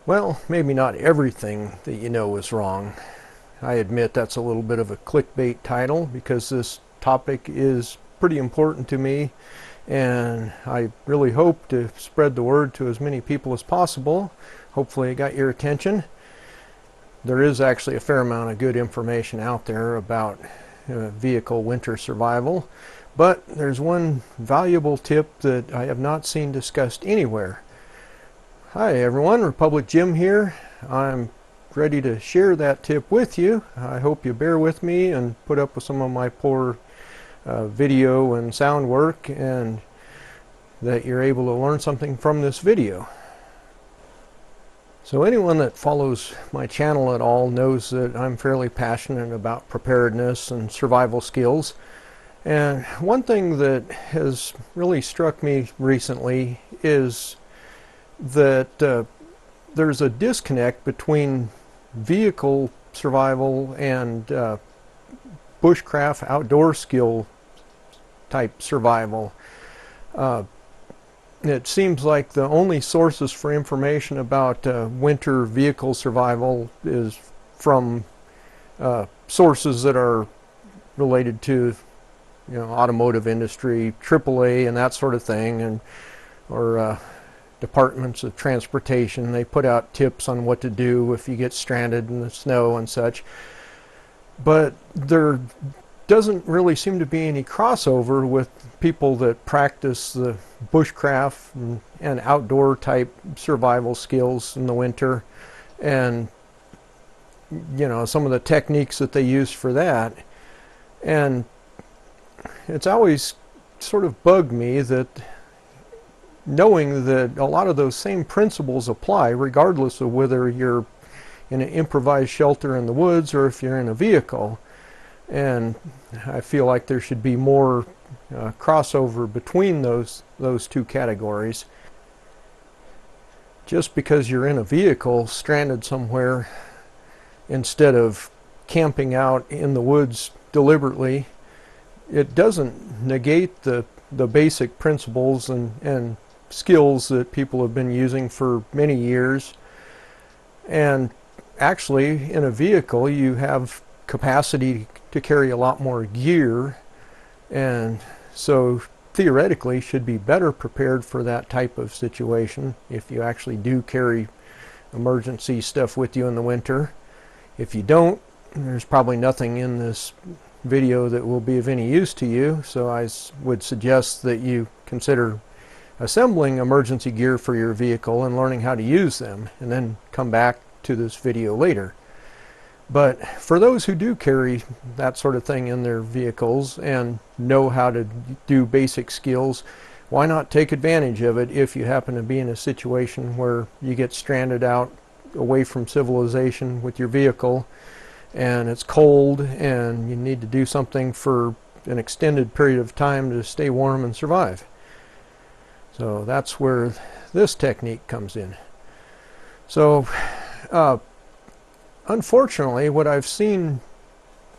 Well, maybe not everything that you know is wrong. I admit that's a little bit of a clickbait title because this topic is pretty important to me, and I really hope to spread the word to as many people as possible. Hopefully it got your attention. There is actually a fair amount of good information out there about vehicle winter survival, but there's one valuable tip that I have not seen discussed anywhere. Hi everyone, Republic Jim here. I'm ready to share that tip with you. I hope you bear with me and put up with some of my poor video and sound work, and that you're able to learn something from this video. So anyone that follows my channel at all knows that I'm fairly passionate about preparedness and survival skills. And one thing that has really struck me recently is that there's a disconnect between vehicle survival and bushcraft outdoor skill type survival. It seems like the only sources for information about winter vehicle survival is from sources that are related to, automotive industry, AAA and that sort of thing, and or departments of transportation. They put out tips on what to do if you get stranded in the snow and such. But there doesn't really seem to be any crossover with people that practice the bushcraft and outdoor type survival skills in the winter, and some of the techniques that they use for that. And it's always sort of bugged me that, knowing that a lot of those same principles apply regardless of whether you're in an improvised shelter in the woods or if you're in a vehicle. And I feel like there should be more crossover between those two categories. Just because you're in a vehicle stranded somewhere instead of camping out in the woods deliberately, it doesn't negate the basic principles and skills that people have been using for many years. And actually, in a vehicle you have capacity to carry a lot more gear, and so theoretically should be better prepared for that type of situation if you actually do carry emergency stuff with you in the winter. If you don't, there's probably nothing in this video that will be of any use to you, so I would suggest that you consider assembling emergency gear for your vehicle and learning how to use them, and then come back to this video later. But for those who do carry that sort of thing in their vehicles and know how to do basic skills, why not take advantage of it if you happen to be in a situation where you get stranded out away from civilization with your vehicle, and it's cold and you need to do something for an extended period of time to stay warm and survive. So that's where this technique comes in. So unfortunately, what I've seen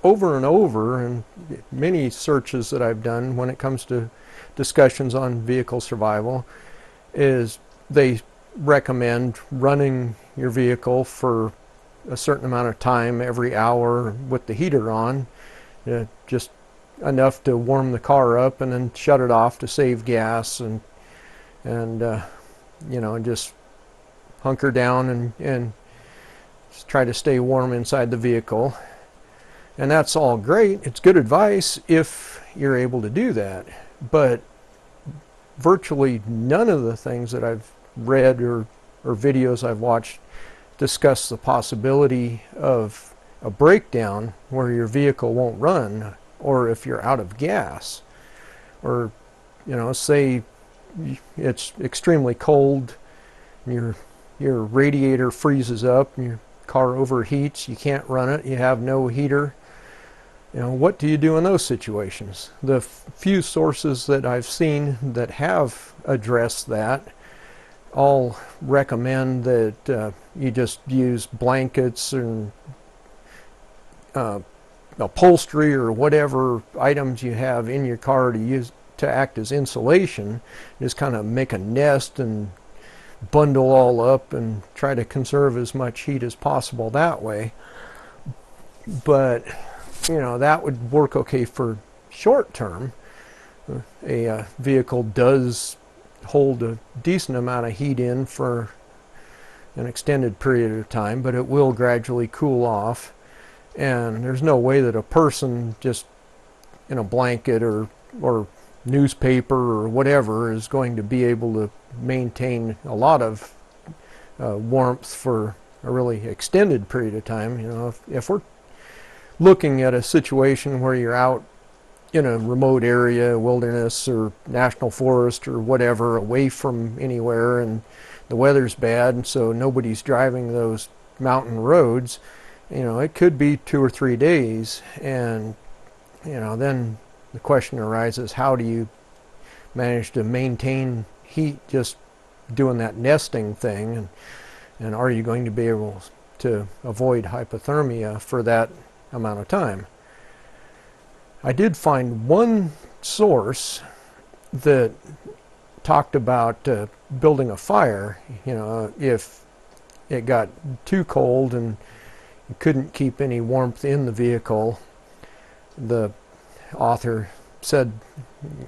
over and over in many searches that I've done when it comes to discussions on vehicle survival is they recommend running your vehicle for a certain amount of time every hour with the heater on, just enough to warm the car up, and then shut it off to save gas, and just hunker down and just try to stay warm inside the vehicle. And that's all great. It's good advice if you're able to do that. But virtually none of the things that I've read or videos I've watched discuss the possibility of a breakdown where your vehicle won't run, or if you're out of gas, or say it's extremely cold, your radiator freezes up and your car overheats, you can't run it, you have no heater. What do you do in those situations? The few sources that I've seen that have addressed that all recommend that you just use blankets and upholstery or whatever items you have in your car to use to act as insulation. Just kind of make a nest and bundle all up and try to conserve as much heat as possible that way. But that would work okay for short term. A vehicle does hold a decent amount of heat in for an extended period of time, but it will gradually cool off. And there's no way that a person just in a blanket or newspaper or whatever is going to be able to maintain a lot of warmth for a really extended period of time. If we're looking at a situation where you're out in a remote area, wilderness or national forest or whatever, away from anywhere, and the weather's bad, and so nobody's driving those mountain roads, it could be 2 or 3 days, and then the question arises, how do you manage to maintain heat just doing that nesting thing, and are you going to be able to avoid hypothermia for that amount of time? I did find one source that talked about building a fire. If it got too cold and you couldn't keep any warmth in the vehicle, the author said,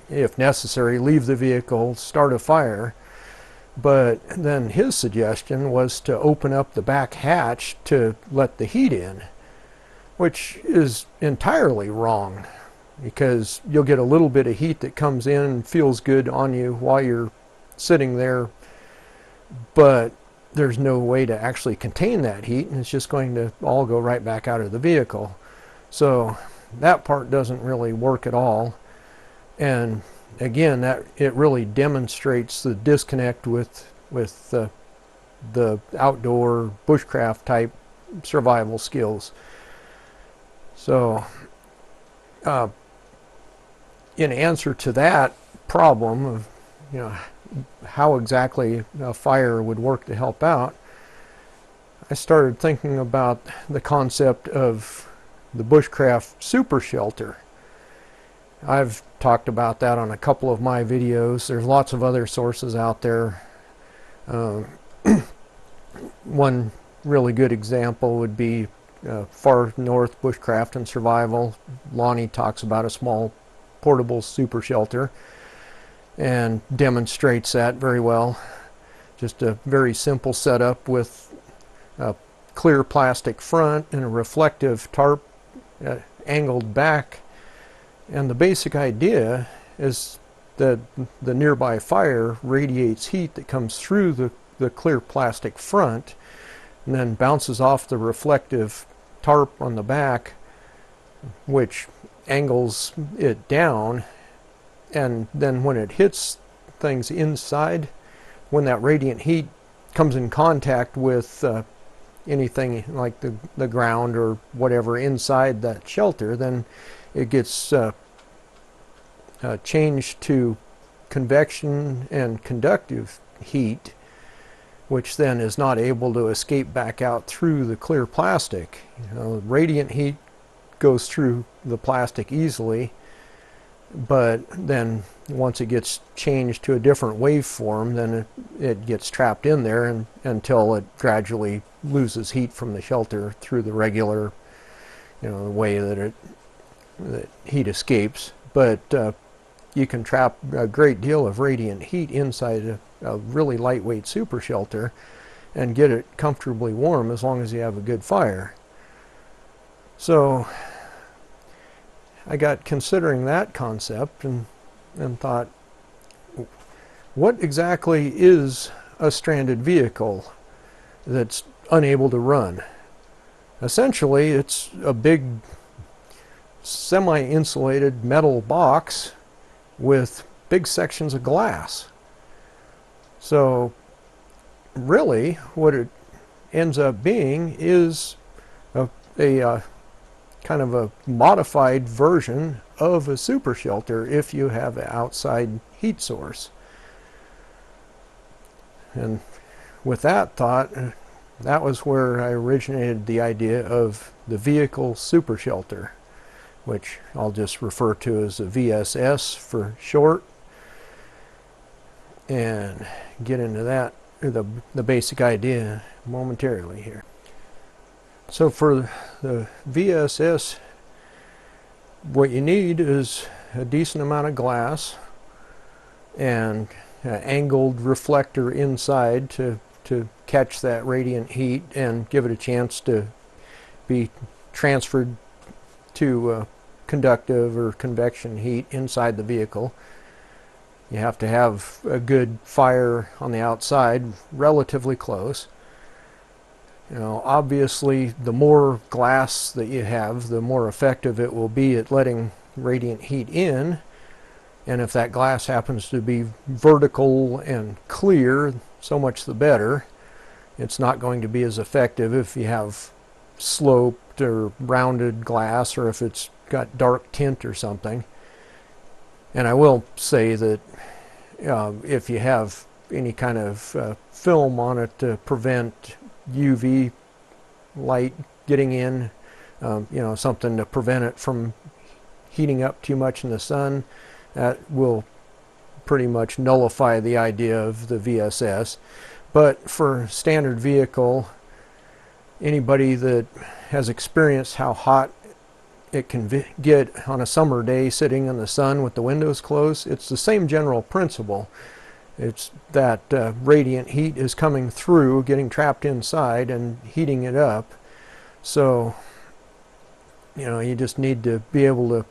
if necessary, leave the vehicle, start a fire. But then his suggestion was to open up the back hatch to let the heat in, which is entirely wrong, because you'll get a little bit of heat that comes in and feels good on you while you're sitting there, but there's no way to actually contain that heat, and it's just going to all go right back out of the vehicle. So that part doesn't really work at all. And again, that it really demonstrates the disconnect with the outdoor bushcraft type survival skills. So in answer to that problem of how exactly a fire would work to help out, I started thinking about the concept of the bushcraft super shelter. I've talked about that on a couple of my videos. There's lots of other sources out there. One really good example would be Far North Bushcraft and Survival. Lonnie talks about a small portable super shelter and demonstrates that very well. Just a very simple setup with a clear plastic front and a reflective tarp angled back. And the basic idea is that the nearby fire radiates heat that comes through the clear plastic front and then bounces off the reflective tarp on the back, which angles it down, and then when it hits things inside, when that radiant heat comes in contact with anything like the ground or whatever inside that shelter, then it gets changed to convection and conductive heat, which then is not able to escape back out through the clear plastic. Radiant heat goes through the plastic easily, but then once it gets changed to a different waveform, then it gets trapped in there until it gradually loses heat from the shelter through the regular way that heat escapes. But you can trap a great deal of radiant heat inside a really lightweight super shelter and get it comfortably warm as long as you have a good fire. So I got considering that concept and thought, what exactly is a stranded vehicle that's unable to run? Essentially, it's a big semi-insulated metal box with big sections of glass. So really what it ends up being is a kind of a modified version of a super shelter if you have an outside heat source. And with that thought, that was where I originated the idea of the vehicle super shelter, which I'll just refer to as a VSS for short, and get into that the basic idea momentarily here. So for the VSS, what you need is a decent amount of glass and an angled reflector inside to catch that radiant heat and give it a chance to be transferred to conductive or convection heat inside the vehicle. You have to have a good fire on the outside, relatively close. You know, obviously, the more glass that you have, the more effective it will be at letting radiant heat in. And if that glass happens to be vertical and clear, so much the better. It's not going to be as effective if you have sloped or rounded glass, or if it's got dark tint or something. And I will say that if you have any kind of film on it to prevent UV light getting in, you know, something to prevent it from heating up too much in the sun, that will pretty much nullify the idea of the VSS. But for standard vehicle, anybody that has experienced how hot it can get on a summer day sitting in the sun with the windows closed, it's the same general principle. It's that radiant heat is coming through, getting trapped inside and heating it up. So, you know, you just need to be able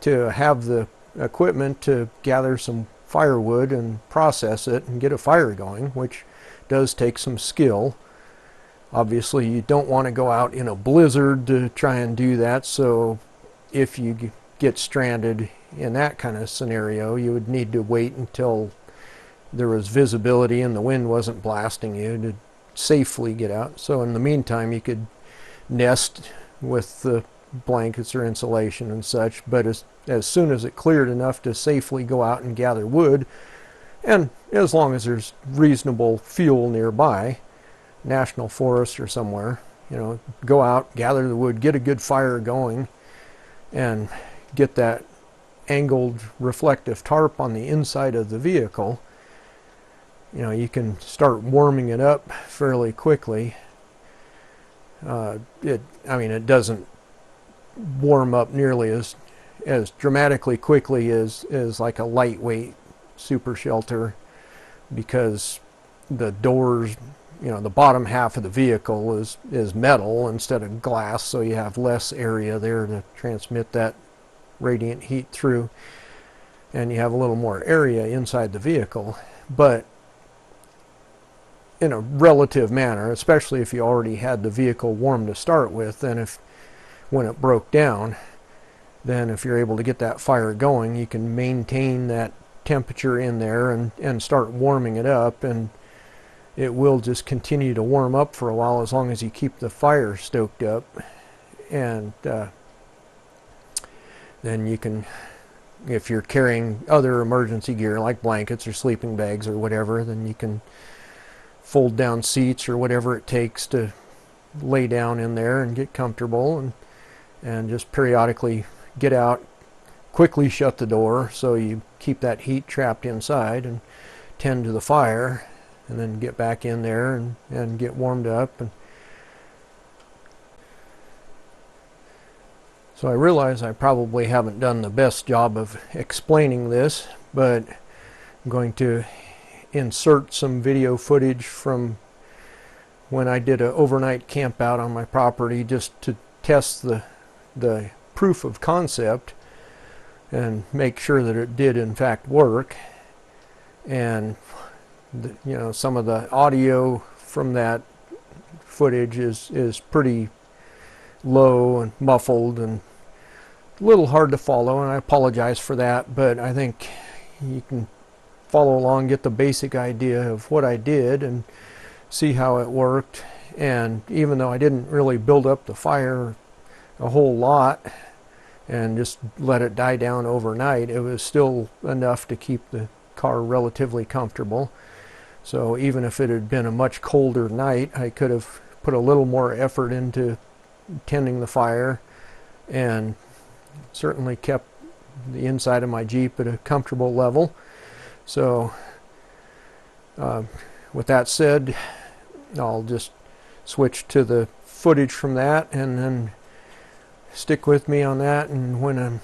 to have the equipment to gather some firewood and process it and get a fire going, which does take some skill. Obviously, you don't want to go out in a blizzard to try and do that, so if you get stranded in that kind of scenario, you would need to wait until there was visibility and the wind wasn't blasting you to safely get out. So in the meantime, you could nest with the blankets or insulation and such, but as soon as it cleared enough to safely go out and gather wood, and as long as there's reasonable fuel nearby, national forest or somewhere, you know, go out, gather the wood, get a good fire going, and get that angled reflective tarp on the inside of the vehicle. You know, you can start warming it up fairly quickly. I mean, it doesn't warm up nearly as dramatically quickly as like a lightweight super shelter, because the doors, you know, the bottom half of the vehicle is metal instead of glass, so you have less area there to transmit that radiant heat through, and you have a little more area inside the vehicle. But in a relative manner, especially if you already had the vehicle warm to start with, then when it broke down, then if you're able to get that fire going, you can maintain that temperature in there and start warming it up, and it will just continue to warm up for a while as long as you keep the fire stoked up. And then you can, if you're carrying other emergency gear like blankets or sleeping bags or whatever, then you can fold down seats or whatever it takes to lay down in there and get comfortable, and just periodically get out, quickly shut the door so you keep that heat trapped inside, and tend to the fire, and then get back in there and get warmed up. And so I realize I probably haven't done the best job of explaining this, but I'm going to insert some video footage from when I did an overnight camp out on my property, just to test the proof of concept and make sure that it did in fact work. And you know, some of the audio from that footage is pretty low and muffled and a little hard to follow, and I apologize for that, but I think you can follow along, get the basic idea of what I did and see how it worked. And even though I didn't really build up the fire a whole lot and just let it die down overnight, it was still enough to keep the car relatively comfortable. So even if it had been a much colder night, I could have put a little more effort into tending the fire and certainly kept the inside of my Jeep at a comfortable level. So with that said, I'll just switch to the footage from that, and then stick with me on that, and when I'm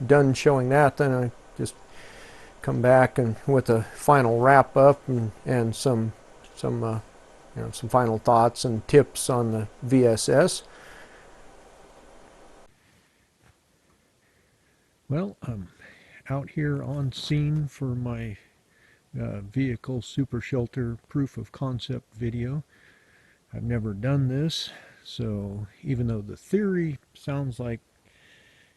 done showing that, then I just come back and with a final wrap up and some final thoughts and tips on the VSS. Well, I'm out here on scene for my vehicle super shelter proof of concept video. I've never done this, so even though the theory sounds like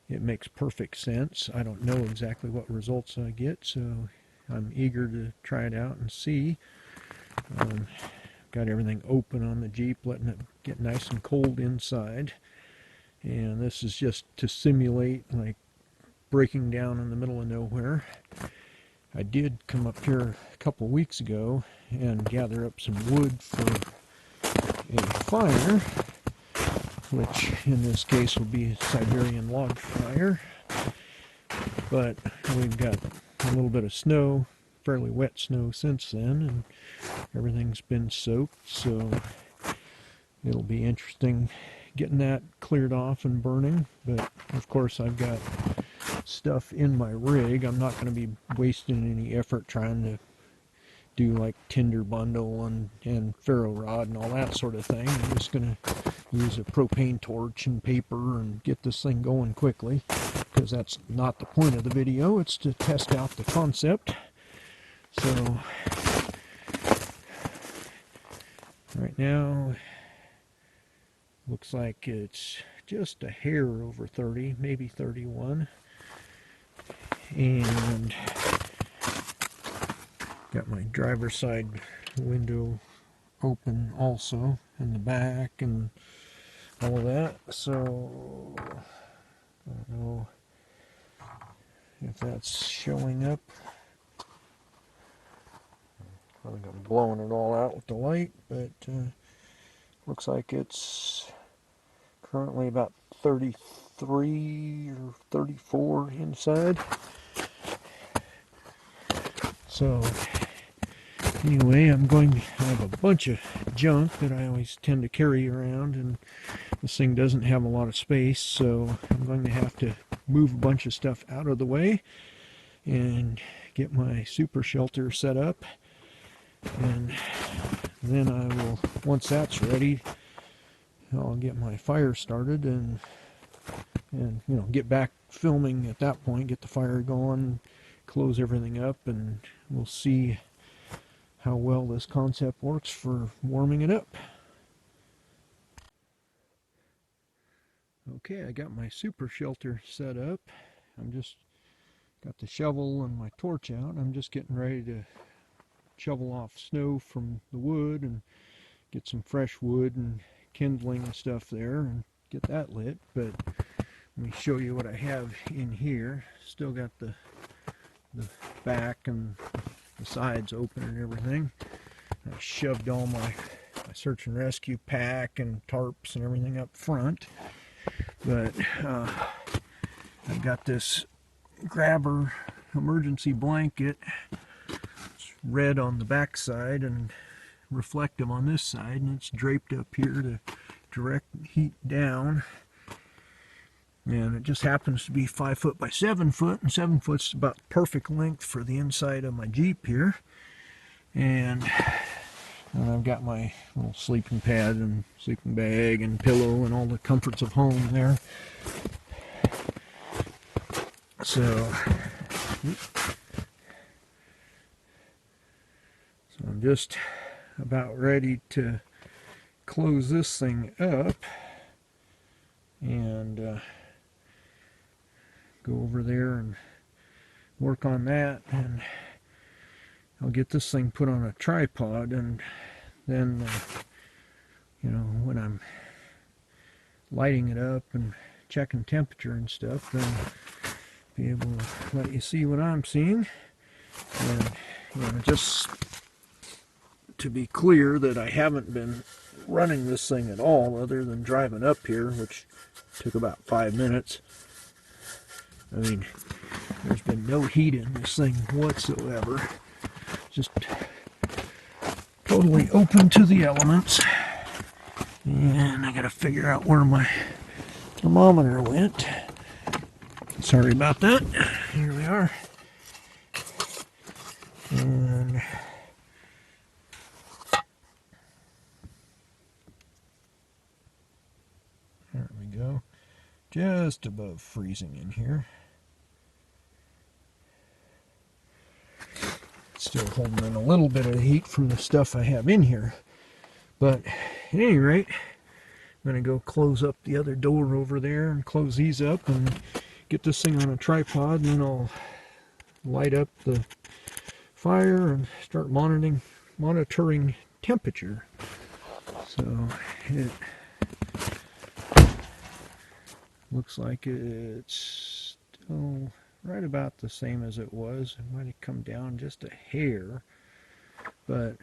it makes perfect sense, I don't know exactly what results I get, so I'm eager to try it out and see. Got everything open on the Jeep, letting it get nice and cold inside, and this is just to simulate like breaking down in the middle of nowhere. I did come up here a couple weeks ago and gather up some wood for a fire, which in this case will be a Siberian log fire. But we've got a little bit of snow, fairly wet snow since then, and everything's been soaked, so it'll be interesting getting that cleared off and burning. But of course I've got stuff in my rig. I'm not going to be wasting any effort trying to do like tinder bundle and ferro rod and all that sort of thing. I'm just going to use a propane torch and paper and get this thing going quickly, because that's not the point of the video. It's to test out the concept. So right now looks like it's just a hair over 30, maybe 31. And got my driver's side window open also in the back and all of that, so I don't know if that's showing up. I think I'm blowing it all out with the light, but looks like it's currently about 33 or 34 inside. So anyway, I'm going to have a bunch of junk that I always tend to carry around, and this thing doesn't have a lot of space, so I'm going to have to move a bunch of stuff out of the way and get my super shelter set up. And then I will, once that's ready, I'll get my fire started and get back filming at that point, get the fire going, close everything up, and we'll see how well this concept works for warming it up. Okay, I got my super shelter set up. I'm just got the shovel and my torch out. I'm just getting ready to shovel off snow from the wood and get some fresh wood and kindling and stuff there and get that lit. But let me show you what I have in here. Still got the back and the sides open and everything. I shoved all my search and rescue pack and tarps and everything up front. But I've got this grabber emergency blanket. It's red on the back side and reflective on this side, and it's draped up here to direct heat down. And it just happens to be 5 foot by 7 foot, and 7 foot's about the perfect length for the inside of my Jeep here. And I've got my little sleeping pad and sleeping bag and pillow and all the comforts of home there. So I'm just about ready to close this thing up and go over there and work on that, and I'll get this thing put on a tripod, and then when I'm lighting it up and checking temperature and stuff, then be able to let you see what I'm seeing. And just to be clear that I haven't been running this thing at all other than driving up here, which took about 5 minutes. I mean, there's been no heat in this thing whatsoever. Just totally open to the elements. And I gotta figure out where my thermometer went. Sorry about that. Here we are. And there we go. Just above freezing in here. Still holding in a little bit of heat from the stuff I have in here. But at any rate, I'm going to go close up the other door over there and close these up and get this thing on a tripod, and then I'll light up the fire and start monitoring temperature. So it looks like it's still right about the same as it was. It might have come down just a hair, but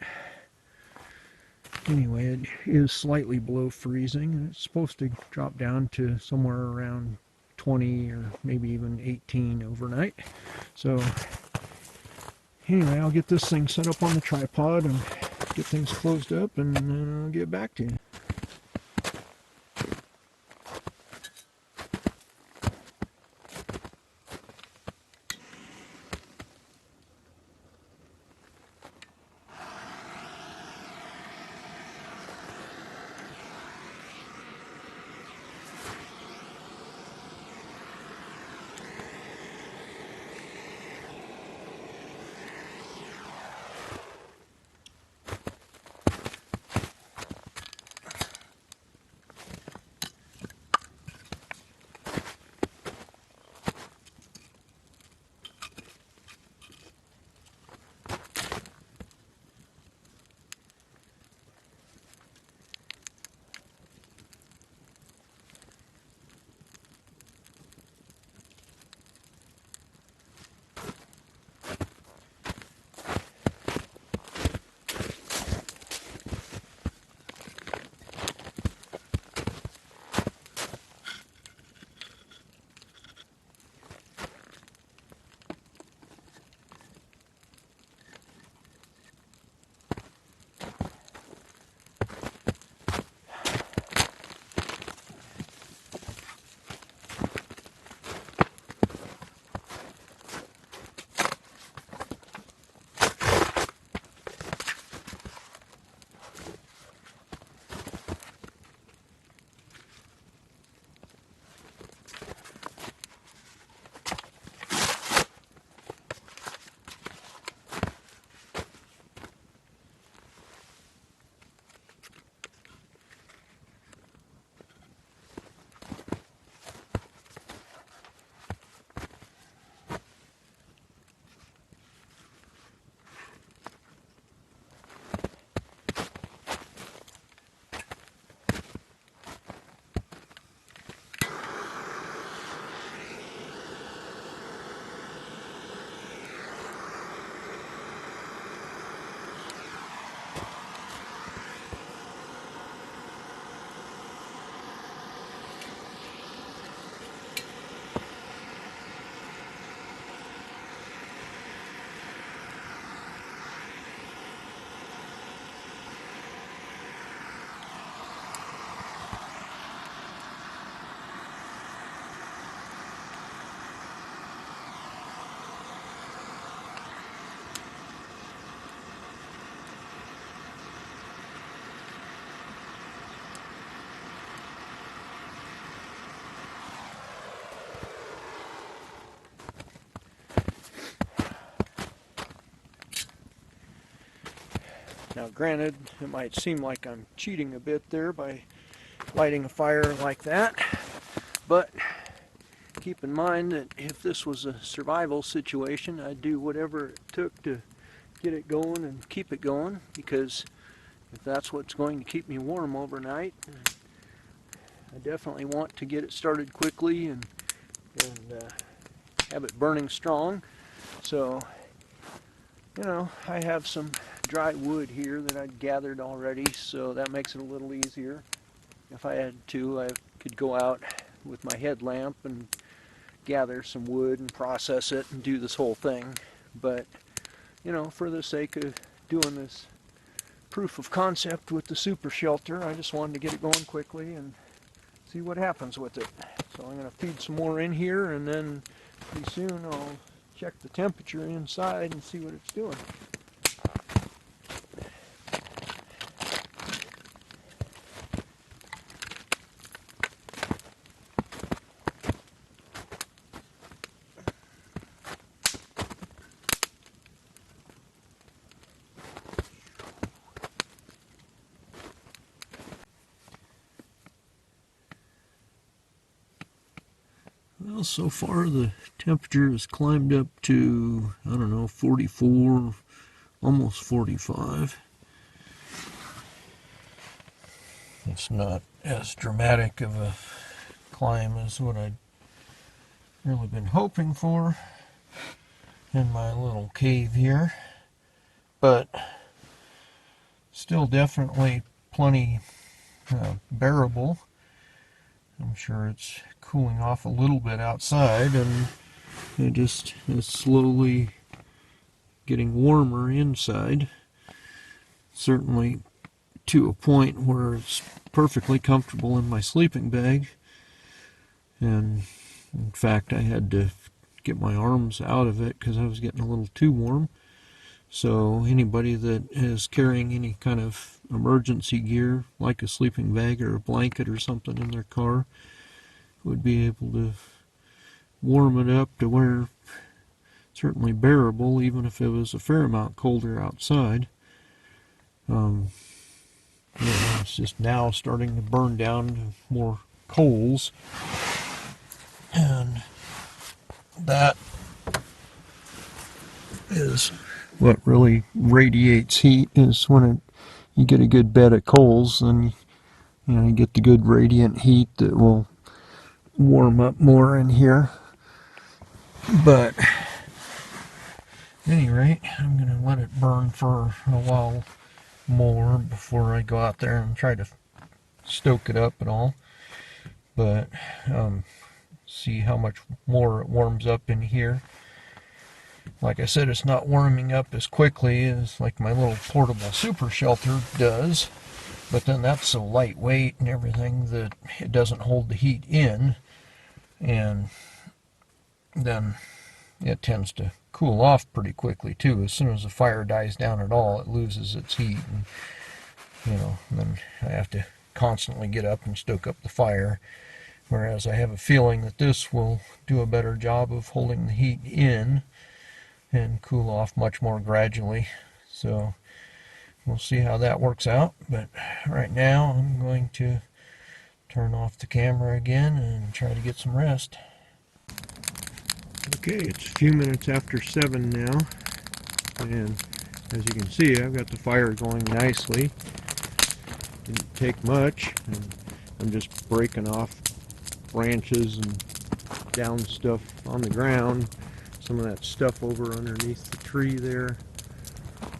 anyway, it is slightly below freezing, and it's supposed to drop down to somewhere around 20 or maybe even 18 overnight. So anyway, I'll get this thing set up on the tripod and get things closed up, and then I'll get back to you. Now granted, it might seem like I'm cheating a bit there by lighting a fire like that, but keep in mind that if this was a survival situation, I'd do whatever it took to get it going and keep it going, because if that's what's going to keep me warm overnight, I definitely want to get it started quickly and have it burning strong. So, you know, I have some dry wood here that I'd gathered already, so that makes it a little easier. If I had to, I could go out with my headlamp and gather some wood and process it and do this whole thing. But, you know, for the sake of doing this proof of concept with the super shelter. I just wanted to get it going quickly and see what happens with it. So I'm going to feed some more in here, and then pretty soon I'll check the temperature inside and see what it's doing. Well, so far the temperature has climbed up to, I don't know, 44, almost 45. It's not as dramatic of a climb as what I'd really been hoping for in my little cave here, but still definitely plenty bearable. I'm sure it's cooling off a little bit outside, and it just is slowly getting warmer inside. Certainly to a point where it's perfectly comfortable in my sleeping bag. And in fact, I had to get my arms out of it because I was getting a little too warm. So anybody that is carrying any kind of emergency gear, like a sleeping bag or a blanket or something in their car, would be able to warm it up to where it's certainly bearable, even if it was a fair amount colder outside. It's just now starting to burn down to more coals, and that is what really radiates heat, is when you get a good bed of coals, and you get the good radiant heat that will warm up more in here. But at any rate, I'm going to let it burn for a while more before I go out there and try to stoke it up at all. But see how much more it warms up in here. Like I said, it's not warming up as quickly as like my little portable super shelter does, but then that's so lightweight and everything that it doesn't hold the heat in, and then it tends to cool off pretty quickly too. As soon as the fire dies down at all, it loses its heat, and then I have to constantly get up and stoke up the fire. Whereas I have a feeling that this will do a better job of holding the heat in and cool off much more gradually. So we'll see how that works out. But right now I'm going to turn off the camera again and try to get some rest. Okay, it's a few minutes after 7 now, and as you can see, I've got the fire going nicely. Didn't take much, and I'm just breaking off branches and down stuff on the ground. Some of that stuff over underneath the tree there.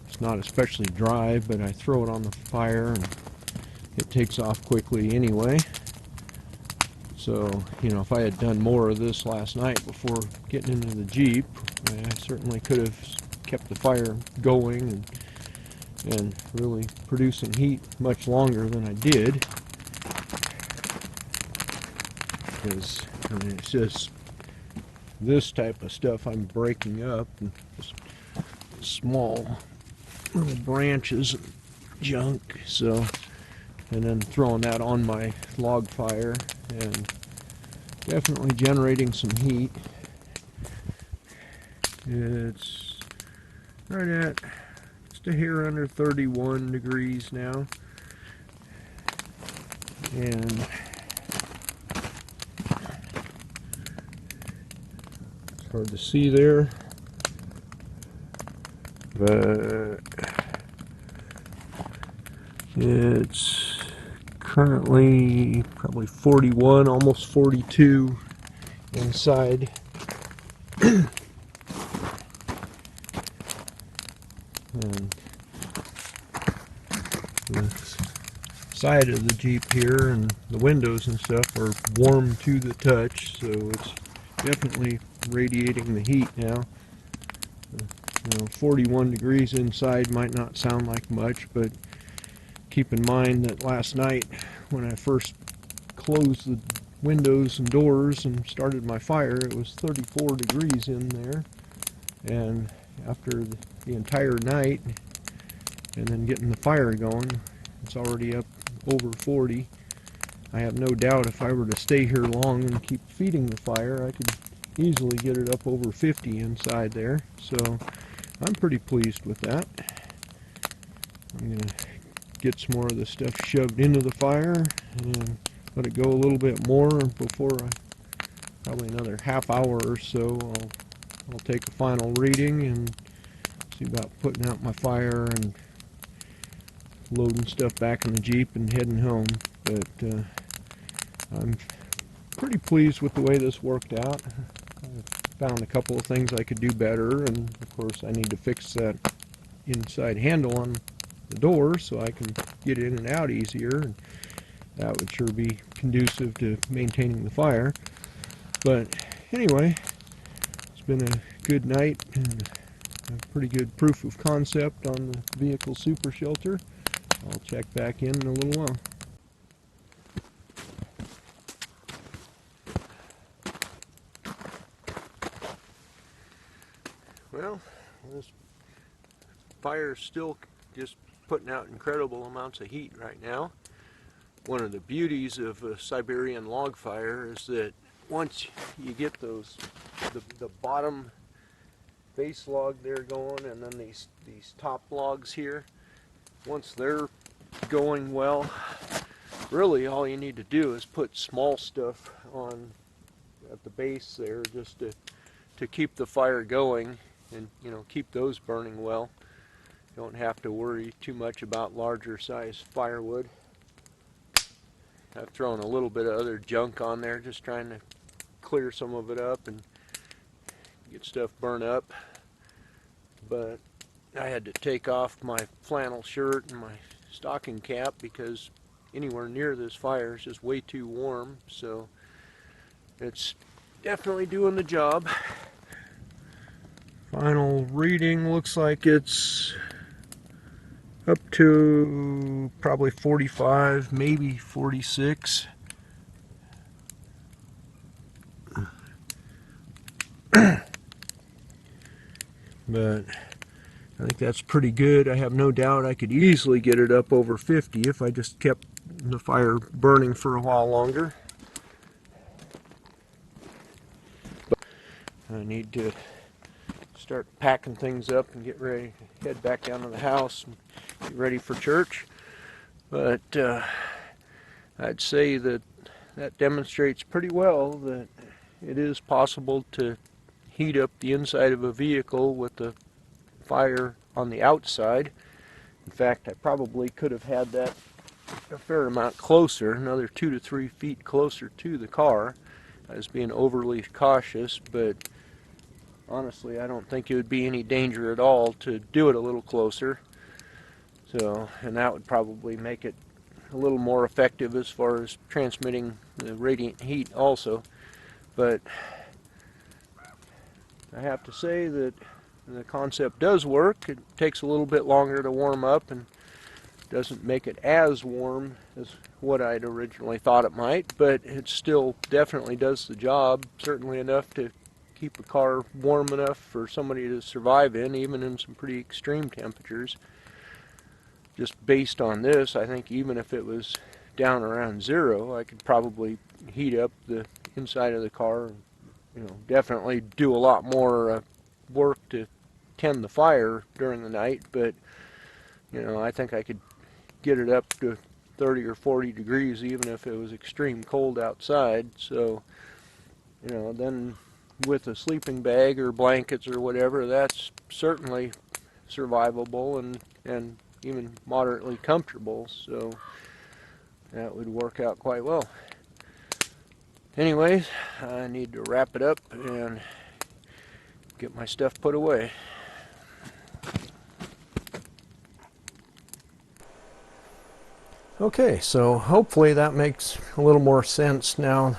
It's not especially dry, but I throw it on the fire and it takes off quickly anyway. So, if I had done more of this last night before getting into the Jeep, I certainly could have kept the fire going and really producing heat much longer than I did. Because, it's just this type of stuff I'm breaking up, and just small little branches and junk, and then throwing that on my log fire and definitely generating some heat. It's right at just a hair under 31 degrees now, and it's hard to see there, but it's currently probably 41, almost 42 inside. And the side of the Jeep here and the windows and stuff are warm to the touch, so it's definitely radiating the heat now. 41 degrees inside might not sound like much, but keep in mind that last night when I first closed the windows and doors and started my fire, it was 34 degrees in there, and after the entire night and then getting the fire going, it's already up over 40. I have no doubt if I were to stay here long and keep feeding the fire, I could easily get it up over 50 inside there. So I'm pretty pleased with that. I'm going to get some more of this stuff shoved into the fire and let it go a little bit more before probably another half hour or so. I'll take a final reading and see about putting out my fire and loading stuff back in the Jeep and heading home. But I'm pretty pleased with the way this worked out. I found a couple of things I could do better, and of course I need to fix that inside handle on the door so I can get in and out easier, and that would sure be conducive to maintaining the fire. But anyway, it's been a good night and a pretty good proof of concept on the vehicle super shelter. I'll check back in a little while. Well, this fire is still just putting out incredible amounts of heat right now. One of the beauties of a Siberian log fire is that once you get those, the bottom base log there going, and then these top logs here, once they're going well, really all you need to do is put small stuff on at the base there just to keep the fire going and, you know, keep those burning well. You don't have to worry too much about larger size firewood. I've thrown a little bit of other junk on there, just trying to clear some of it up and get stuff burned up. But I had to take off my flannel shirt and my stocking cap because anywhere near this fire is just way too warm. So it's definitely doing the job. Final reading looks like it's up to probably 45, maybe 46. But I think that's pretty good. I have no doubt I could easily get it up over 50 if I just kept the fire burning for a while longer. But I need to start packing things up and get ready to head back down to the house and get ready for church. But I'd say that demonstrates pretty well that it is possible to heat up the inside of a vehicle with the fire on the outside. In fact, I probably could have had that a fair amount closer, another 2 to 3 feet closer to the car. I was being overly cautious, but honestly, I don't think it would be any danger at all to do it a little closer. So, and that would probably make it a little more effective as far as transmitting the radiant heat also. But I have to say that the concept does work. It takes a little bit longer to warm up and doesn't make it as warm as what I'd originally thought it might, but it still definitely does the job, certainly enough to keep a car warm enough for somebody to survive in, even in some pretty extreme temperatures. Just based on this, I think even if it was down around 0, I could probably heat up the inside of the car. You know, definitely do a lot more work to tend the fire during the night, but you know, I think I could get it up to 30 or 40 degrees even if it was extreme cold outside. So, you know, then with a sleeping bag or blankets or whatever, that's certainly survivable and even moderately comfortable. So that would work out quite well. Anyways, I need to wrap it up and get my stuff put away. Okay, so hopefully that makes a little more sense now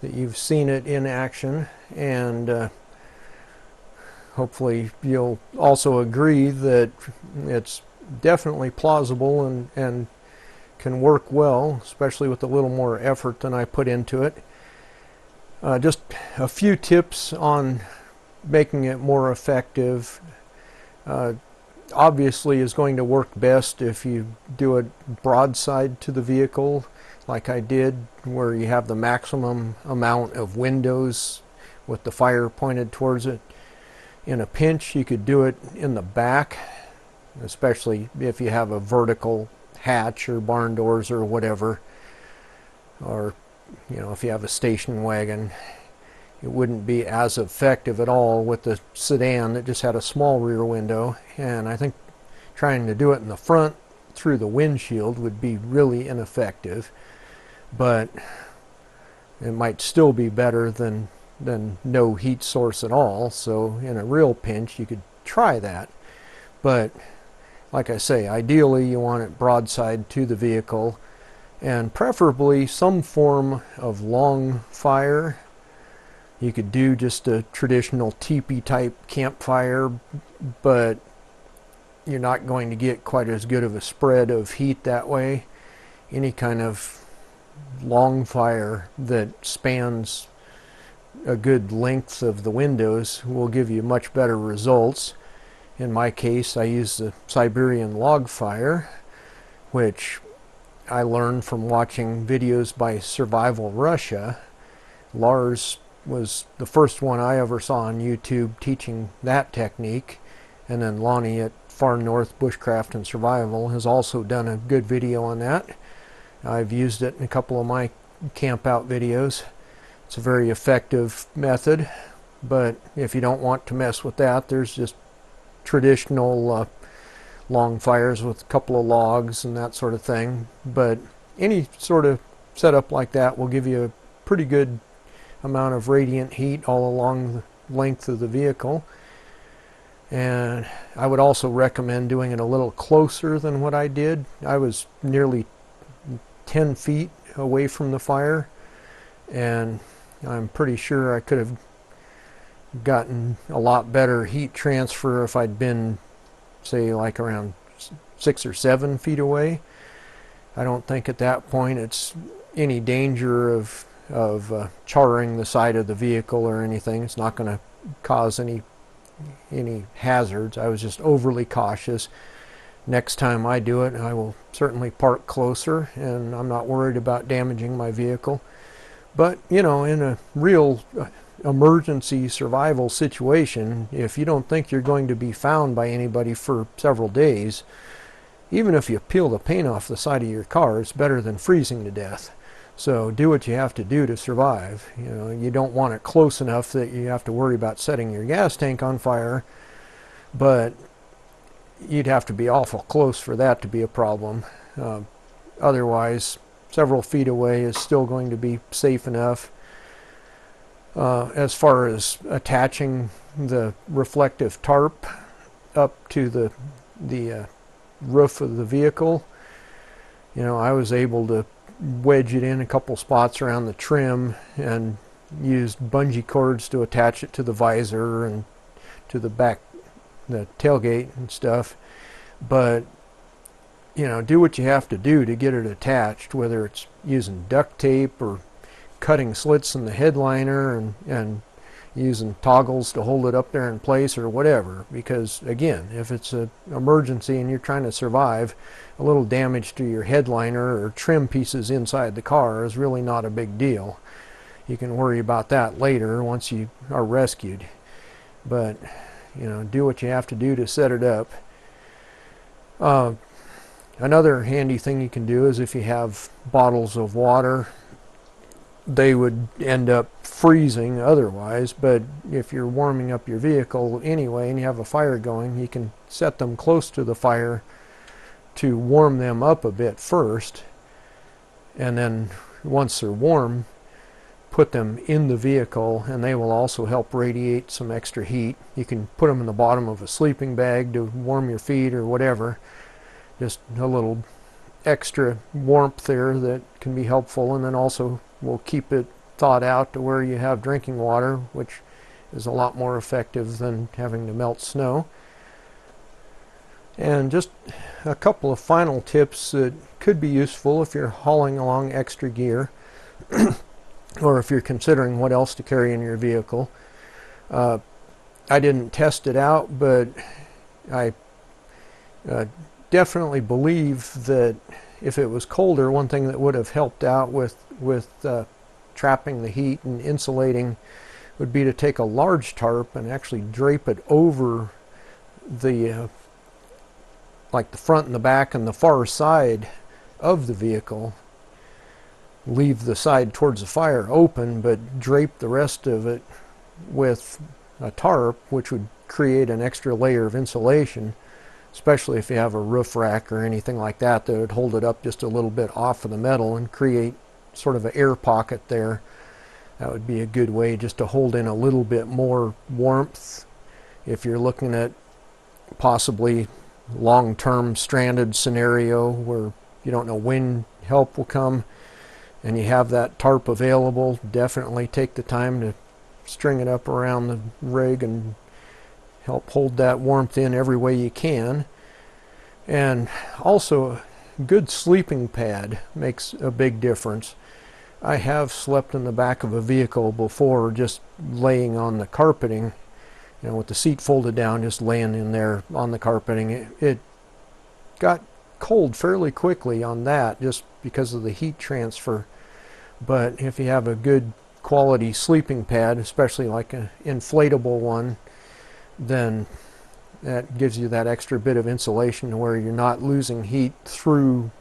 that you've seen it in action, and hopefully you'll also agree that it's definitely plausible and can work well, especially with a little more effort than I put into it. Just a few tips on making it more effective. Obviously is going to work best if you do it broadside to the vehicle like I did, where you have the maximum amount of windows with the fire pointed towards it. In a pinch, you could do it in the back, especially if you have a vertical hatch or barn doors or whatever, or if you have a station wagon. It wouldn't be as effective at all with the sedan that just had a small rear window, and I think trying to do it in the front through the windshield would be really ineffective, but it might still be better than no heat source at all. So in a real pinch you could try that, but like I say, ideally you want it broadside to the vehicle, and preferably some form of long fire. You could do just a traditional teepee type campfire, but you're not going to get quite as good of a spread of heat that way. Any kind of long fire that spans a good length of the windows will give you much better results. In my case, I use the Siberian log fire, which I learned from watching videos by Survival Russia. Lars was the first one I ever saw on YouTube teaching that technique, and then Lonnie at Far North Bushcraft and Survival has also done a good video on that. I've used it in a couple of my camp out videos. It's a very effective method, but if you don't want to mess with that, there's just traditional long fires with a couple of logs and that sort of thing. But any sort of setup like that will give you a pretty good amount of radiant heat all along the length of the vehicle. And I would also recommend doing it a little closer than what I did. I was nearly 10 feet away from the fire, and I'm pretty sure I could have gotten a lot better heat transfer if I'd been, say, like around 6 or 7 feet away. I don't think at that point it's any danger of charring the side of the vehicle or anything. It's not going to cause any hazards. I was just overly cautious. Next time I do it, I will certainly park closer, and I'm not worried about damaging my vehicle. But in a real emergency survival situation, if you don't think you're going to be found by anybody for several days, even if you peel the paint off the side of your car, it's better than freezing to death. So do what you have to do to survive. You don't want it close enough that you have to worry about setting your gas tank on fire, but you'd have to be awful close for that to be a problem. Otherwise, several feet away is still going to be safe enough. As far as attaching the reflective tarp up to the roof of the vehicle, I was able to wedge it in a couple spots around the trim and used bungee cords to attach it to the visor and to the back, the tailgate and stuff. But do what you have to do to get it attached, whether it's using duct tape or cutting slits in the headliner and using toggles to hold it up there in place or whatever. Because again, if it's an emergency and you're trying to survive, a little damage to your headliner or trim pieces inside the car is really not a big deal. You can worry about that later once you are rescued. But do what you have to do to set it up. Another handy thing you can do is if you have bottles of water, they would end up freezing otherwise, but if you're warming up your vehicle anyway and you have a fire going, you can set them close to the fire to warm them up a bit first, and then once they're warm, put them in the vehicle, and they will also help radiate some extra heat. You can put them in the bottom of a sleeping bag to warm your feet or whatever. Just a little extra warmth there that can be helpful, and then also will keep it thawed out to where you have drinking water, which is a lot more effective than having to melt snow. And just a couple of final tips that could be useful if you're hauling along extra gear or if you're considering what else to carry in your vehicle. I didn't test it out, but I definitely believe that if it was colder, one thing that would have helped out with trapping the heat and insulating would be to take a large tarp and actually drape it over the like the front and the back and the far side of the vehicle. Leave the side towards the fire open, but drape the rest of it with a tarp, which would create an extra layer of insulation, especially if you have a roof rack or anything like that that would hold it up just a little bit off of the metal and create sort of an air pocket there. That would be a good way just to hold in a little bit more warmth if you're looking at possibly long-term stranded scenario where you don't know when help will come and you have that tarp available. Definitely take the time to string it up around the rig and help hold that warmth in every way you can. And also a good sleeping pad makes a big difference. I have slept in the back of a vehicle before, just laying on the carpeting, with the seat folded down, just laying in there on the carpeting. It got cold fairly quickly on that just because of the heat transfer. But if you have a good quality sleeping pad, especially like an inflatable one, then that gives you that extra bit of insulation where you're not losing heat through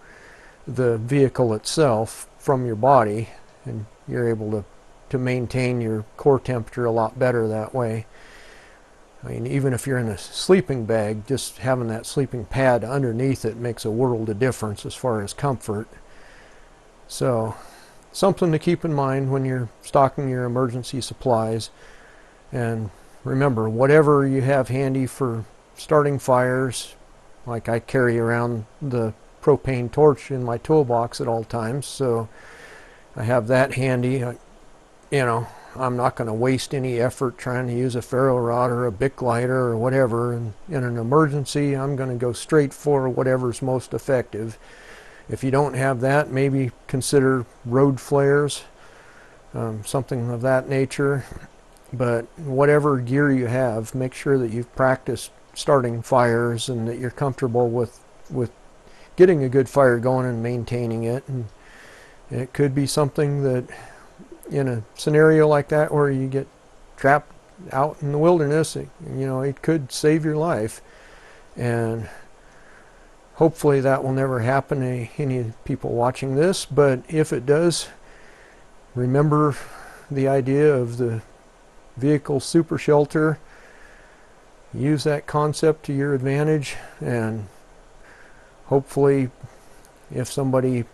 the vehicle itself from your body, and you're able to maintain your core temperature a lot better that way. I mean, even if you're in a sleeping bag, just having that sleeping pad underneath it makes a world of difference as far as comfort. So, something to keep in mind when you're stocking your emergency supplies. And remember, whatever you have handy for starting fires, like I carry around the propane torch in my toolbox at all times, so I have that handy. I'm not going to waste any effort trying to use a ferro rod or a Bic lighter or whatever. And in an emergency, I'm going to go straight for whatever's most effective. If you don't have that, maybe consider road flares, something of that nature. But whatever gear you have, make sure that you've practiced starting fires and that you're comfortable with getting a good fire going and maintaining it. And it could be something that, in a scenario like that where you get trapped out in the wilderness, it could save your life. And hopefully that will never happen to any people watching this, but if it does, remember the idea of the vehicle super shelter. Use that concept to your advantage, and hopefully if somebody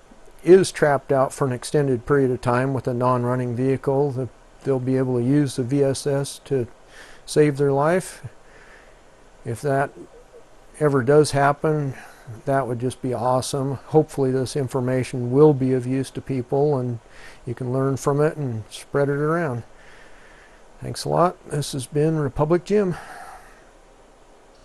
is trapped out for an extended period of time with a non-running vehicle, they'll be able to use the VSS to save their life. If that ever does happen, that would just be awesome. Hopefully this information will be of use to people and you can learn from it and spread it around. Thanks a lot. This has been Republic Jim.